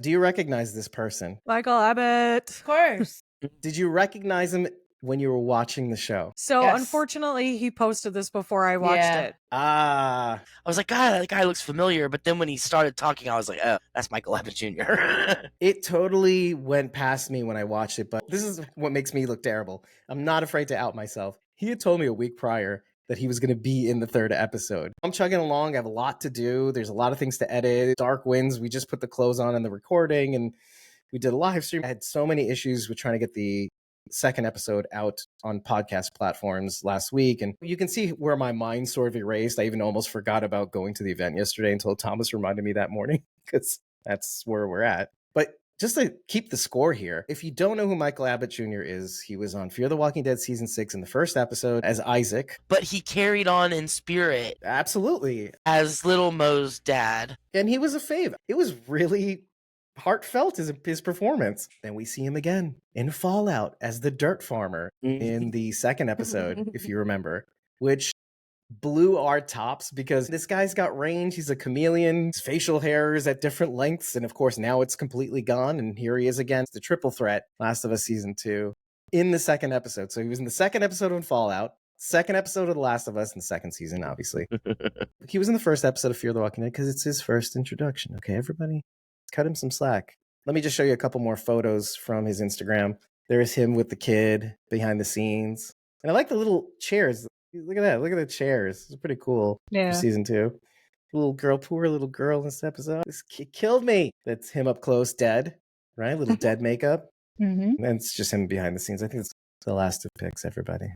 Do you recognize this person? Michael Abbott. Of course. Did you recognize him when you were watching the show? So Yes. unfortunately, he posted this before I watched Yeah. it. Ah, I was like, God, that guy looks familiar. But then when he started talking, I was like, oh, that's Michael Abbott Jr. it totally went past me when I watched it, but this is what makes me look terrible. I'm not afraid to out myself. He had told me a week prior that he was going to be in the third episode. I'm chugging along. I have a lot to do. There's a lot of things to edit. Dark Winds, we just put the clothes on in the recording and we did a live stream. I had so many issues with trying to get the second episode out on podcast platforms last week. And you can see where my mind sort of erased. I even almost forgot about going to the event yesterday until Thomas reminded me that morning, because that's where we're at. But just to keep the score here, if you don't know who Michael Abbott Jr. is, he was on Fear the Walking Dead season 6 in the first episode as Isaac. But he carried on in spirit Absolutely. as Little Mo's dad. And he was a fave. It was really heartfelt, his performance. Then we see him again in Fallout as the dirt farmer in the second episode, if you remember, which blew our tops because this guy's got range. He's a chameleon. His facial hair is at different lengths. And of course, now it's completely gone. And here he is again, the triple threat, Last of Us Season 2, in the second episode. So he was in the second episode of Fallout, second episode of The Last of Us, in the second season, obviously. He was in the first episode of Fear the Walking Dead because it's his first introduction. Okay, everybody? Cut him some slack. Let me just show you a couple more photos from his Instagram. There's him with the kid behind the scenes. And I like the little chairs. Look at that. Look at the chairs. It's pretty cool for season 2. Little girl, poor little girl in this episode. This kid killed me. That's him up close, dead, right? Little dead makeup. And it's just him behind the scenes. I think it's the last 2 pics, everybody.